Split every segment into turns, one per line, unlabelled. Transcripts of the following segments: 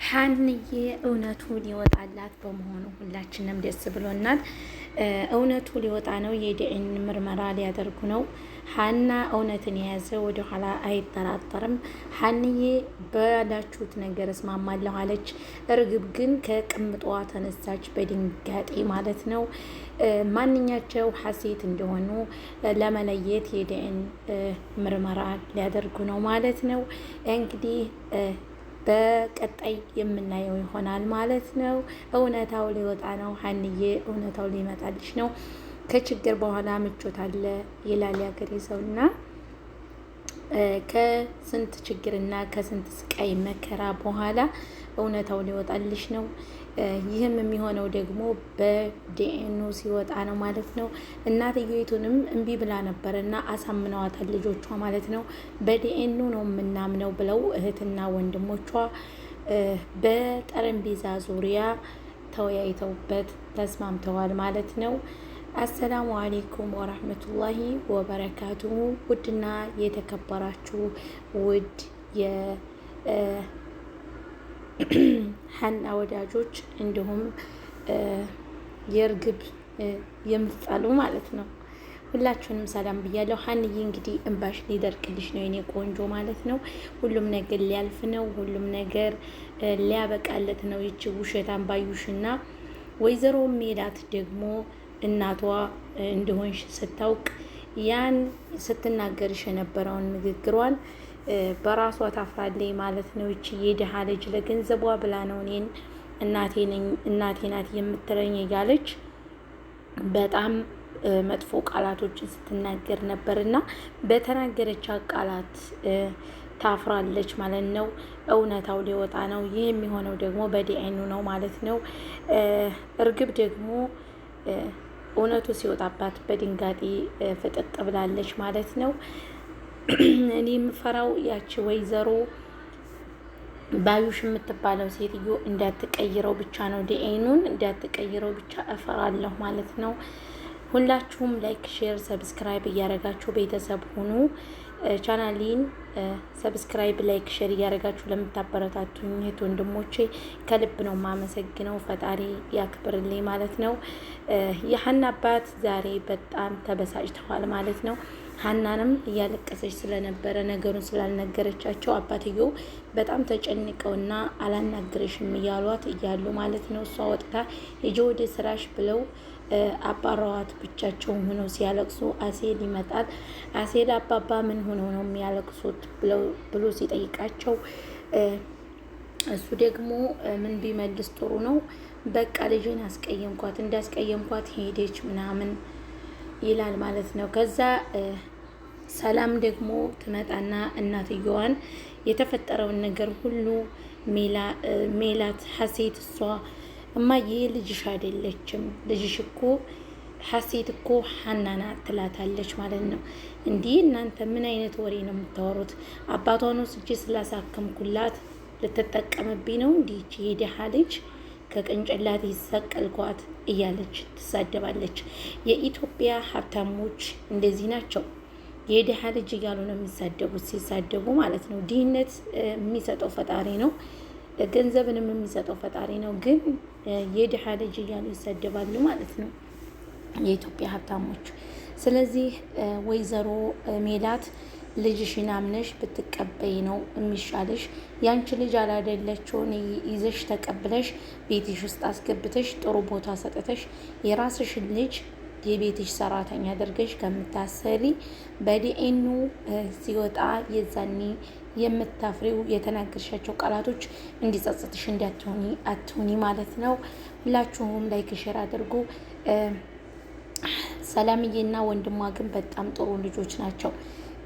ሀንዬ እውነቱ ሊወጣላት በመሆኑ ሁላችንም ደስ ብሎናል። እውነቱ ሊወጣ ነው። የዲኤን ምርመራ ሊያደርጉ ነው። ሀና እውነትን የያዘ ወደኋላ አይጠራጠርም። ሀንዬ ባላችሁት ነገር እስማማለሁ አለች። እርግብ ግን ከቅምጧ ተነሳች በድንጋጤ ማለት ነው። ማንኛቸው ሀሴት እንደሆኑ ለመለየት የዲኤን ምርመራ ሊያደርጉ ነው ማለት ነው። እንግዲህ በቀጣይ የምናየው ይሆናል ማለት ነው። እውነታው ሊወጣ ነው። ሀንዬ እውነታው ሊመጣልሽ ነው። ከችግር በኋላ ምቾት አለ ይላል ያገሬ ሰውና ከስንት ችግርና ከስንት ስቃይ መከራ በኋላ እውነታው ሊወጣልሽ ነው። ይህም የሚሆነው ደግሞ በዲኤኑ ሲወጣ ነው ማለት ነው። እናትየቱንም እምቢ ብላ ነበር እና አሳምነዋታል ልጆቿ ማለት ነው። በዲኤኑ ነው የምናምነው ብለው እህትና ወንድሞቿ በጠረጴዛ ዙሪያ ተወያይተውበት ተስማምተዋል ማለት ነው። አሰላሙ አሌይኩም ወራህመቱላሂ ወበረካቱሁ። ውድና የተከበራችሁ ውድ ሀና ወዳጆች እንዲሁም የእርግብ የምትጣሉ ማለት ነው ሁላችሁንም ሰላም ብያለሁ። ሀንዬ እንግዲህ እንባሽ ሊደርቅልሽ ነው የኔ ቆንጆ ማለት ነው። ሁሉም ነገር ሊያልፍ ነው። ሁሉም ነገር ሊያበቃለት ነው። ይቺ ውሸታም ባዩሽና ወይዘሮ ሜላት ደግሞ እናቷ እንደሆንሽ ስታውቅ ያን ስትናገርሽ የነበረውን ንግግሯን በራሷ ታፍራለች ማለት ነው። ይቺ የድሃ ልጅ ለገንዘቧ ብላ ነው እኔን እናቴ ናት የምትለኝ እያለች በጣም መጥፎ ቃላቶችን ስትናገር ነበር እና በተናገረች ቃላት ታፍራለች ማለት ነው። እውነታው ሊወጣ ነው። ይህ የሚሆነው ደግሞ በዲኤኑ ነው ማለት ነው። እርግብ ደግሞ እውነቱ ሲወጣባት በድንጋጤ ፍጥጥ ብላለች ማለት ነው። እኔ የምፈራው ያቺ ወይዘሮ ባዩሽ የምትባለው ሴትዮ እንዳትቀይረው ብቻ ነው። ዲኤኑን እንዳትቀይረው ብቻ እፈራለሁ ማለት ነው። ሁላችሁም ላይክ፣ ሼር፣ ሰብስክራይብ እያደረጋችሁ ቤተሰብ ሁኑ። ቻናሊን ሰብስክራይብ፣ ላይክ፣ ሼር እያደረጋችሁ ለምታበረታቱኝ እህት ወንድሞቼ ከልብ ነው የማመሰግነው። ፈጣሪ ያክብርልኝ ማለት ነው። የሀና አባት ዛሬ በጣም ተበሳጭተዋል ማለት ነው። ሀናንም እያለቀሰች ስለነበረ ነገሩን ስላልነገረቻቸው አባትየው በጣም ተጨንቀውና አላናግርሽም እያሏት እያሉ ማለት ነው። እሷ ወጥታ ሂጂ ወደ ስራሽ ብለው አባረዋት። ብቻቸውን ሆነው ሲያለቅሱ አሴል ይመጣል። አሴል አባባ ምን ሆነው ነው የሚያለቅሱት ብሎ ሲጠይቃቸው እሱ ደግሞ ምን ቢመልስ ጥሩ ነው፣ በቃ ልጅን አስቀየምኳት፣ እንዳስቀየምኳት ሄደች ምናምን ይላል ማለት ነው። ከዛ ሰላም ደግሞ ትመጣና እናትየዋን የተፈጠረውን ነገር ሁሉ ሜላት ሀሴት እሷ እማዬ ልጅሽ አይደለችም፣ ልጅሽ እኮ ሀሴት እኮ ሀና ናት ትላታለች ማለት ነው። እንዲህ እናንተ ምን አይነት ወሬ ነው የምታወሩት? አባቷን ወስጄ ስላሳከምኩላት ልትጠቀምብኝ ነው እንዲህ የደሃ ልጅ ከቅንጭላት ይሰቀልኳት እያለች ትሳደባለች። የኢትዮጵያ ሀብታሞች እንደዚህ ናቸው። የድሃ ልጅ እያሉ ነው የሚሳደቡት። ሲሳደቡ ማለት ነው ድህነት የሚሰጠው ፈጣሪ ነው፣ ገንዘብንም የሚሰጠው ፈጣሪ ነው። ግን የድሃ ልጅ እያሉ ይሳደባሉ ማለት ነው የኢትዮጵያ ሀብታሞች። ስለዚህ ወይዘሮ ሜላት ልጅሽን አምነሽ ብትቀበይ ነው የሚሻልሽ። ያንቺ ልጅ አላደለችውን ይዘሽ ተቀብለሽ ቤትሽ ውስጥ አስገብተሽ ጥሩ ቦታ ሰጥተሽ የራስሽን ልጅ የቤትሽ ሰራተኛ አድርገሽ ከምታሰሪ በዲኤኑ ሲወጣ የዛኔ የምታፍሪው የተናገርሻቸው ቃላቶች እንዲጸጽትሽ አትሆኒ ማለት ነው። ሁላችሁም ላይክ ሼር አድርጉ። ሰላምዬና ወንድሟ ግን በጣም ጥሩ ልጆች ናቸው።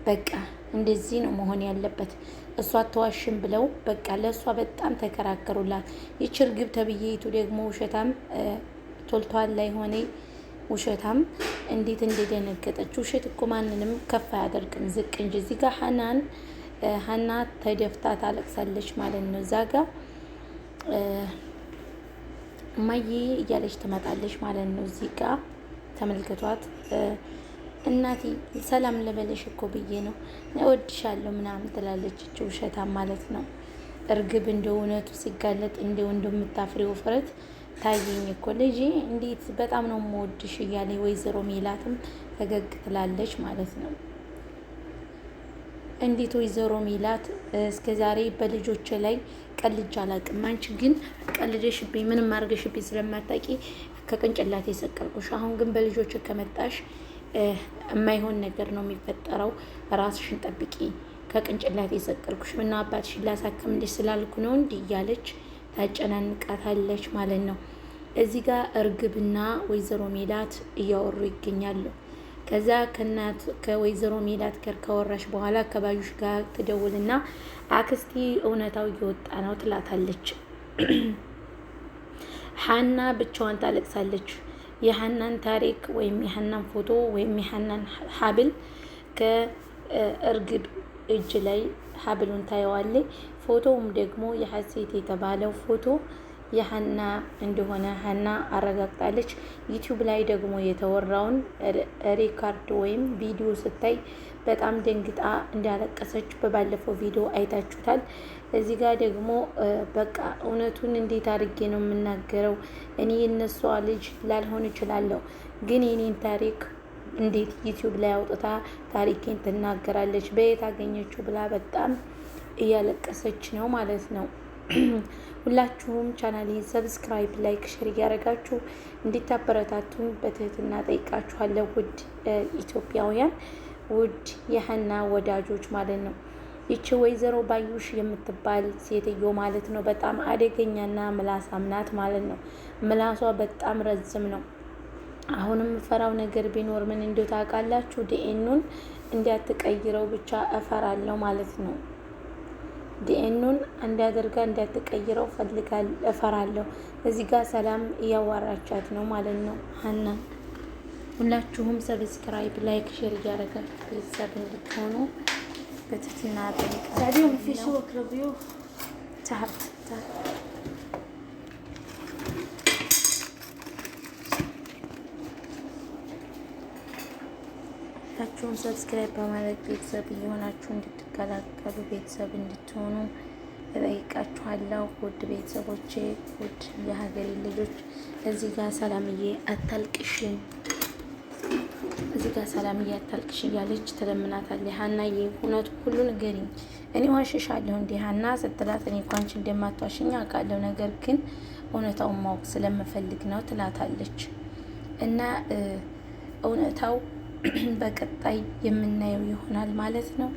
በቃ እንደዚህ ነው መሆን ያለበት። እሷ አትዋሽም ብለው በቃ ለእሷ በጣም ተከራከሩላት። ይች እርግብ ተብዬቱ ደግሞ ውሸታም ቶልቷል ላይ ሆነ ውሸታም እንዴት እንደደነገጠች። ውሸት እኮ ማንንም ከፍ አያደርግም ዝቅ እንጂ። እዚህ ጋር ሀና ተደፍታ ታለቅሳለች ማለት ነው። እዛ ጋ እማዬ እያለች ትመጣለች ማለት ነው። እዚህ ጋ ተመልከቷት። እናቴ ሰላም ልበለሽ እኮ ብዬ ነው እወድሻለሁ ምናምን ትላለች። ውሸታም ማለት ነው። እርግብ እንደ እውነቱ ሲጋለጥ እንደምታፍሬው ፍረት ታየኝ እኮ ልጄ፣ እንዴት በጣም ነው የምወድሽ እያለ ወይዘሮ ሜላትም ፈገግ ትላለች ማለት ነው። እንዴት ወይዘሮ ሜላት እስከ ዛሬ በልጆች ላይ ቀልጅ አላውቅም። አንቺ ግን ቀልደሽብኝ ምንም አድርገሽብኝ ስለማታውቂ ከቅንጭላት የሰቀልኩሽ። አሁን ግን በልጆች ከመጣሽ የማይሆን ነገር ነው የሚፈጠረው። ራስሽን ጠብቂ፣ ከቅንጭላት የሰቀልኩሽ። ምነው አባትሽን ላሳክምልሽ ስላልኩ ነው እንዲህ እያለች ታጨናንቃታለች ማለት ነው። እዚህ ጋር እርግብና ወይዘሮ ሜላት እያወሩ ይገኛሉ። ከዛ ከወይዘሮ ሜላት ጋር ካወራሽ በኋላ ከባዩሽ ጋር ትደውልና አክስቲ እውነታው እየወጣ ነው ትላታለች። ሀና ብቻዋን ታለቅሳለች። የሀናን ታሪክ ወይም የሀናን ፎቶ ወይም የሀናን ሀብል ከእርግብ እጅ ላይ ሀብሉን ታየዋለች። ፎቶውም ደግሞ የሀሴት የተባለው ፎቶ የሀና እንደሆነ ሀና አረጋግጣለች። ዩቲዩብ ላይ ደግሞ የተወራውን ሪካርድ ወይም ቪዲዮ ስታይ በጣም ደንግጣ እንዳለቀሰች በባለፈው ቪዲዮ አይታችሁታል። እዚህ ጋር ደግሞ በቃ እውነቱን እንዴት አድርጌ ነው የምናገረው? እኔ የነሷ ልጅ ላልሆን እችላለሁ፣ ግን የኔን ታሪክ እንዴት ዩቲዩብ ላይ አውጥታ ታሪኬን ትናገራለች? በየት አገኘችው ብላ በጣም እያለቀሰች ነው ማለት ነው። ሁላችሁም ቻናሌን ሰብስክራይብ፣ ላይክ፣ ሼር እያደረጋችሁ እንዲታበረታቱን በትህትና ጠይቃችኋለሁ። ውድ ኢትዮጵያውያን፣ ውድ የሀና ወዳጆች ማለት ነው። ይቺ ወይዘሮ ባዩሽ የምትባል ሴትዮ ማለት ነው በጣም አደገኛና ምላሳም ናት ማለት ነው። ምላሷ በጣም ረዝም ነው። አሁንም ፈራው ነገር ቢኖር ምን እንደው ታውቃላችሁ? ዲኤኑን እንዲያትቀይረው ብቻ እፈራለሁ ማለት ነው። ዲኤኑን እንዲያደርጋ እንዲያትቀይረው እፈራለሁ። እዚህ ጋር ሰላም እያዋራቻት ነው ማለት ነው ሀና። ሁላችሁም ሰብስክራይብ፣ ላይክ፣ ሼር እያደረጋችሁ ቤተሰብ እንድትሆኑ በትህትና ጠይቃለሁ። ሁላችሁም ሰብስክራይብ በማድረግ ቤተሰብ እየሆናችሁ እንድትቀላቀሉ ቤተሰብ እንድትሆኑ እጠይቃችኋለሁ። ውድ ቤተሰቦቼ፣ ውድ የሀገሬ ልጆች፣ እዚህ ጋር ሰላምዬ አታልቅሽ፣ እዚህ ጋር ሰላምዬ አታልቅሽ እያለች ትለምናታለች። ሀናዬ እውነቱ ሁሉ ንገሪኝ፣ እኔ ዋሽሻለሁ እንዲህ ሀና ስትላት፣ እኔ እኮ አንቺ እንደማትዋሽኝ አውቃለሁ፣ ነገር ግን እውነታውን ማወቅ ስለምፈልግ ነው ትላታለች። እና እውነታው በቀጣይ የምናየው ይሆናል ማለት ነው።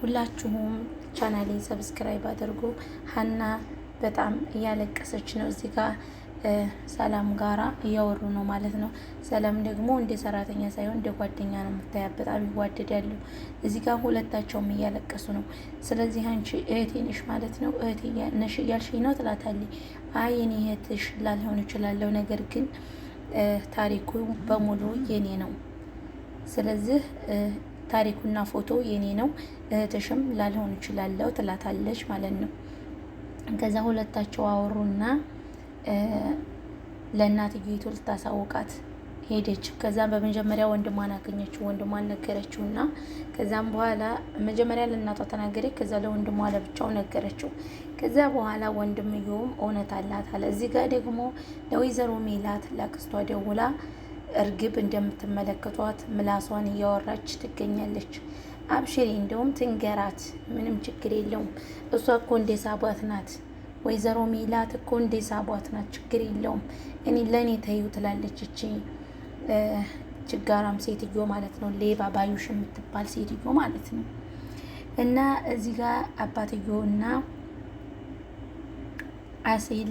ሁላችሁም ቻናሌን ሰብስክራይብ አድርጎ። ሀና በጣም እያለቀሰች ነው። እዚህ ጋር ሰላም ጋራ እያወሩ ነው ማለት ነው። ሰላም ደግሞ እንደ ሰራተኛ ሳይሆን እንደ ጓደኛ ነው የምታያት። በጣም ይዋደዳሉ። እዚህ ጋር ሁለታቸውም እያለቀሱ ነው። ስለዚህ አንቺ እህቴ ነሽ ማለት ነው፣ እህቴ ነሽ እያልሽኝ ነው ትላታለች። አይ እኔ እህትሽ ላልሆን እችላለሁ፣ ነገር ግን ታሪኩ በሙሉ የኔ ነው። ስለዚህ ታሪኩና ፎቶ የኔ ነው፣ እህትሽም ላልሆን እችላለሁ ትላታለች ማለት ነው። ከዛ ሁለታቸው አወሩና ለእናትዬቱ ልታሳውቃት ሄደች። ከዛም በመጀመሪያ ወንድሟን አገኘችው፣ ወንድሟን ነገረችው እና ከዛም በኋላ መጀመሪያ ለእናቷ ተናገረች፣ ከዛ ለወንድሟ ለብቻው ነገረችው። ከዛ በኋላ ወንድምየውም እውነት አላት አለ። እዚህ ጋር ደግሞ ለወይዘሮ ሜላት ላክስቷ ደውላ እርግብ እንደምትመለከቷት ምላሷን እያወራች ትገኛለች። አብሽሪ፣ እንደውም ትንገራት፣ ምንም ችግር የለውም። እሷ እኮ እንደ ሳቧት ናት፣ ወይዘሮ ሜላት እኮ እንደ ሳቧት ናት፣ ችግር የለውም። እኔ ለእኔ ተይው ትላለች እቺ ችጋራም ሴትዮ ማለት ነው። ሌባ ባዩሽ የምትባል ሴትዮ ማለት ነው። እና እዚህ ጋር አባትዮ እና አሴል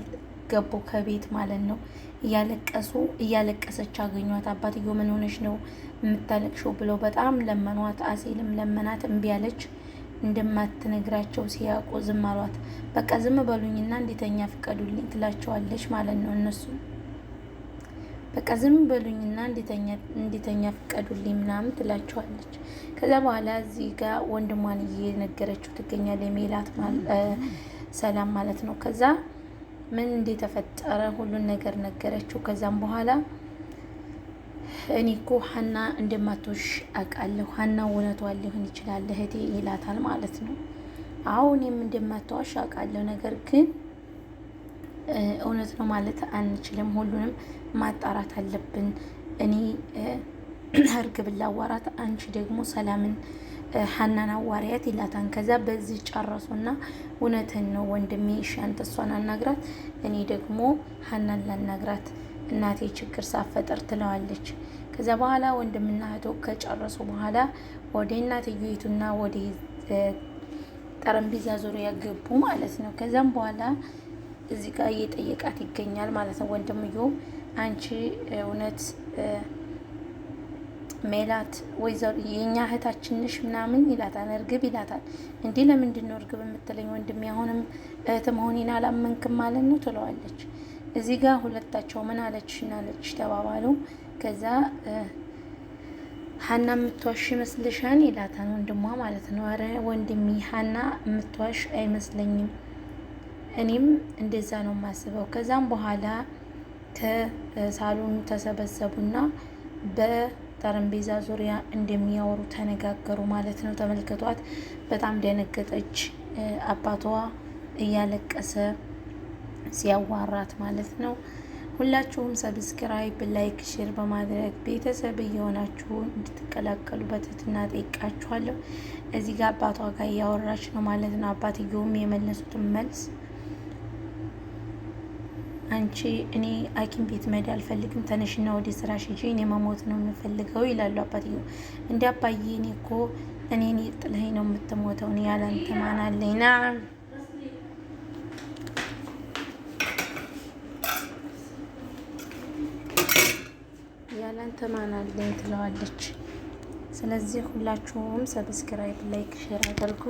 ገቡ ከቤት ማለት ነው። እያለቀሰች አገኟት። አባትዮ ምን ሆነች ነው የምታለቅሽው ብለው በጣም ለመኗት። አሴልም ለመናት፣ እምቢ አለች። እንደማትነግራቸው ሲያውቁ ዝም አሏት። በቃ ዝም በሉኝና እንዴተኛ ፍቀዱልኝ ትላቸዋለች ማለት ነው። እነሱ በቃ ዝም በሉኝና እንዴተኛ ፍቀዱልኝ ምናምን ትላቸዋለች። ከዛ በኋላ እዚህ ጋር ወንድሟን እየነገረችው ትገኛለች፣ ሜላት ሰላም ማለት ነው። ከዛ ምን እንደተፈጠረ ሁሉን ነገር ነገረችው። ከዛም በኋላ እኔ እኮ ሀና እንደማትወሽ አውቃለሁ፣ ሀና እውነቷን ሊሆን ይችላል እህቴ ይላታል ማለት ነው። አሁን እንደማትዋሽ አውቃለሁ። ነገር ግን እውነት ነው ማለት አንችልም። ሁሉንም ማጣራት አለብን። እኔ እርግብን ላዋራት፣ አንቺ ደግሞ ሰላምን ሀናን አዋሪያት ይላታን። ከዛ በዚህ ጨረሱና እውነትን ነው ወንድሜ፣ እሺ አንተ እሷን አናግራት፣ እኔ ደግሞ ሀናን ላናግራት እናቴ ችግር ሳፈጠር ትለዋለች። ከዛ በኋላ ወንድምና እህቶ ከጨረሱ በኋላ ወደ እናትየቱና ወደ ጠረጴዛ ዙሪያ ገቡ ማለት ነው። ከዛም በኋላ እዚህ ጋር እየጠየቃት ይገኛል ማለት ነው። ወንድምየው አንቺ እውነት ሜላት ወይዘሮ የኛ እህታችን ነሽ ምናምን ይላታል። እርግብ ይላታል። እንዲህ ለምንድን ነው እርግብ የምትለኝ ወንድሜ? አሁንም እህት መሆኔን አላመንክም ማለት ነው ትለዋለች። እዚህ ጋር ሁለታቸው ምን አለችሽ እና አለችሽ ተባባሉ። ከዛ ሀና የምትዋሽ ይመስልሻል ይላታል ወንድሟ ማለት ነው። አረ ወንድሜ ሀና የምትዋሽ አይመስለኝም፣ እኔም እንደዛ ነው የማስበው። ከዛም በኋላ ከሳሎኑ ተሰበሰቡና በጠረጴዛ ዙሪያ እንደሚያወሩ ተነጋገሩ ማለት ነው። ተመልከቷት፣ በጣም ደነገጠች። አባቷ እያለቀሰ ሲያዋራት ማለት ነው። ሁላችሁም ሰብስክራይብ፣ ላይክ፣ ሼር በማድረግ ቤተሰብ እየሆናችሁ እንድትቀላቀሉ በትህትና ጠይቃችኋለሁ። እዚህ ጋር አባቷ ጋር እያወራች ነው ማለት ነው። አባትየውም የመለሱትን መልስ አንቺ እኔ ሐኪም ቤት መሄድ አልፈልግም፣ ተነሽና ወደ ስራሽ ሂጂ፣ እኔ መሞት ነው የምፈልገው ይላሉ አባትየው። እንደ አባዬ እኔ እኮ እኔን ጥለኸኝ ነው የምትሞተው፣ እኔ ያላንተ ማን አለኝ? ና ያላንተ ማን አለኝ ትለዋለች። ስለዚህ ሁላችሁም ሰብስክራይብ፣ ላይክ፣ ሼር አድርጉ።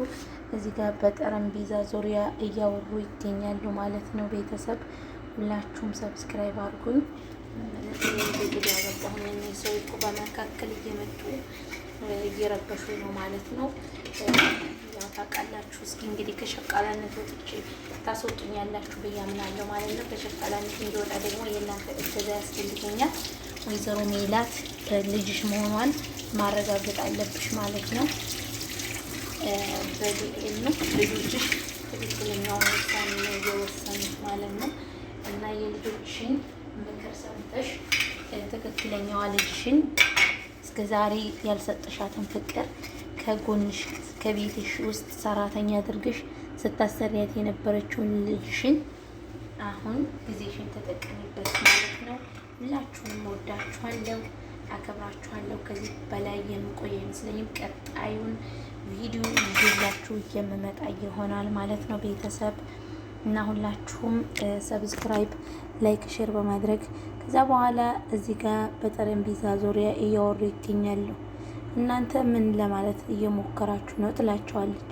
እዚህ ጋር በጠረጴዛ ዙሪያ እያወሩ ይገኛሉ ማለት ነው። ቤተሰብ ሁላችሁም ሰብስክራይብ አድርጉኝ። እንግዲህ ያበቃሁኝ ሰው እኮ በመካከል እየመጡ እየረበሹ ነው ማለት ነው። ያው ታውቃላችሁ። እስኪ እንግዲህ ከሸቃላነት ወጥቼ ታስወጡኛላችሁ ብዬ አምናለሁ ማለት ነው። ከሸቃላነት እንዲወጣ ደግሞ የእናንተ እገዛ ያስፈልገኛል። ወይዘሮ ሜላት ልጅሽ መሆኗን ማረጋገጥ አለብሽ ማለት ነው። በዲኤን ነው ልጆችሽ ትክክለኛውን ውሳኔ ነው የወሰኑት ማለት ነው። እና የልጆችን ምክር ሰምተሽ ትክክለኛዋ ልጅሽን እስከ ዛሬ ያልሰጠሻትን ፍቅር ከጎንሽ ከቤትሽ ውስጥ ሰራተኛ አድርገሽ ስታሰሪያት የነበረችውን ልጅሽን አሁን ጊዜሽን ተጠቀሚበት ማለት ነው። ሁላችሁንም ወዳችኋለሁ፣ አከብራችኋለሁ። ከዚህ በላይ የምቆይ አይመስለኝም። ቀጣዩን ቪዲዮ ይዤላችሁ የምመጣ ይሆናል ማለት ነው ቤተሰብ እና ሁላችሁም ሰብስክራይብ፣ ላይክ፣ ሼር በማድረግ ከዛ በኋላ እዚህ ጋር በጠረጴዛ ዙሪያ እያወሩ ይገኛሉ። እናንተ ምን ለማለት እየሞከራችሁ ነው ትላቸዋለች።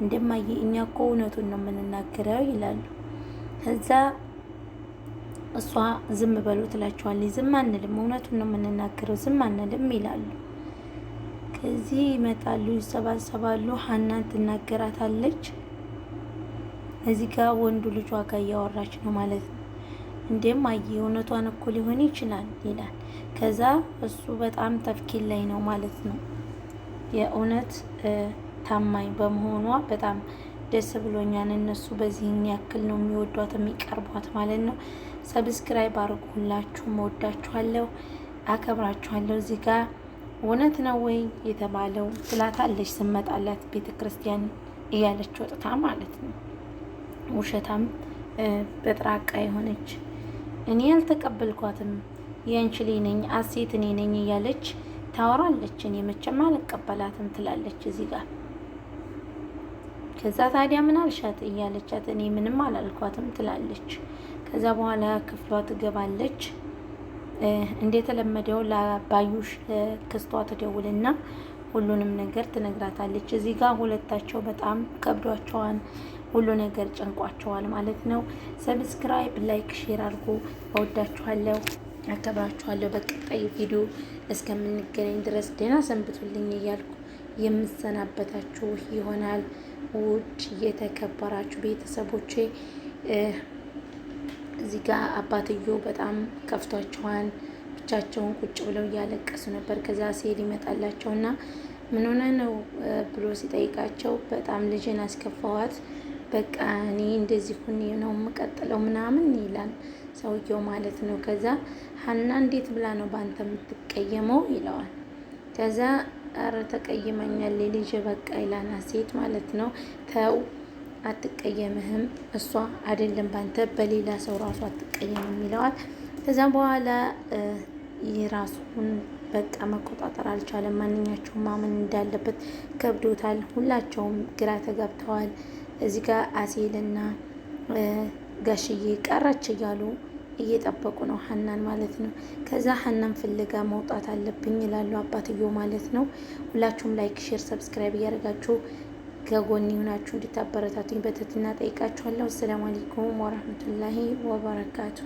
እንደማየ እኛ እኮ እውነቱን ነው የምንናገረው ይላሉ። ከዛ እሷ ዝም በሉ ትላቸዋለች። ዝም አንልም፣ እውነቱን ነው የምንናገረው፣ ዝም አንልም ይላሉ። ከዚህ ይመጣሉ፣ ይሰባሰባሉ። ሀናን ትናገራታለች። እዚህ ጋር ወንዱ ልጇ ጋር እያወራች ነው ማለት ነው። እንዴም አየ እውነቷን እኮ ሊሆን ይችላል ይላል። ከዛ እሱ በጣም ተፍኪል ላይ ነው ማለት ነው። የእውነት ታማኝ በመሆኗ በጣም ደስ ብሎኛል። እነሱ በዚህን ያክል ነው የሚወዷት የሚቀርቧት ማለት ነው። ሰብስክራይብ አድርጉ። ሁላችሁም እወዳችኋለሁ፣ አከብራችኋለሁ። እዚህ ጋር እውነት ነው ወይ የተባለው ትላታለች ስመጣላት ቤተክርስቲያን እያለች ወጥታ ማለት ነው። ውሸታም በጥራቃ የሆነች እኔ ያልተቀበልኳትም የአንቺ ልጅ ነኝ አሴት እኔ ነኝ እያለች ታወራለች። እኔ መቼም አልቀበላትም ትላለች እዚህ ጋር። ከዛ ታዲያ ምን አልሻት እያለቻት እኔ ምንም አላልኳትም ትላለች። ከዛ በኋላ ክፍሏ ትገባለች። እንደተለመደው ለባዩሽ ክስቷ ትደውልና ሁሉንም ነገር ትነግራታለች። እዚህ ጋር ሁለታቸው በጣም ከብዷቸዋል። ሁሉ ነገር ጨንቋቸዋል ማለት ነው። ሰብስክራይብ፣ ላይክ፣ ሼር አድርጉ። እወዳችኋለሁ፣ አከብራችኋለሁ። በቀጣይ ቪዲዮ እስከምንገናኝ ድረስ ደህና ሰንብቱልኝ እያልኩ የምሰናበታችሁ ይሆናል። ውድ የተከበራችሁ ቤተሰቦቼ እዚህ ጋር አባትዮ በጣም ከፍቷቸዋል። ብቻቸውን ቁጭ ብለው እያለቀሱ ነበር። ከዛ ሴል ይመጣላቸውና ምን ሆነ ነው ብሎ ሲጠይቃቸው በጣም ልጅን አስከፋዋት፣ በቃ እኔ እንደዚህ ሁኔ ነው የምቀጥለው ምናምን ይላል ሰውየው ማለት ነው። ከዛ ሀና እንዴት ብላ ነው በአንተ የምትቀየመው ይለዋል። ከዛ አረ ተቀይመኛል ልጅ በቃ ይላና ሴት ማለት ነው። ተው አትቀየምህም፣ እሷ አይደለም ባንተ በሌላ ሰው ራሱ አትቀየምም ይለዋል። ከዛ በኋላ የራሱን በቃ መቆጣጠር አልቻለም። ማንኛቸውም ማመን እንዳለበት ከብዶታል። ሁላቸውም ግራ ተጋብተዋል። እዚህ ጋር አሴልና ጋሽዬ ቀረች እያሉ እየጠበቁ ነው ሀናን ማለት ነው። ከዛ ሀናን ፍለጋ መውጣት አለብኝ ይላሉ አባትየው ማለት ነው። ሁላችሁም ላይክ፣ ሼር፣ ሰብስክራይብ እያደረጋችሁ ከጎን ሆናችሁ እንድታበረታቱኝ በትህትና ጠይቃችኋለሁ። አሰላሙ አለይኩም ወራህመቱላሂ ወበረካቱ።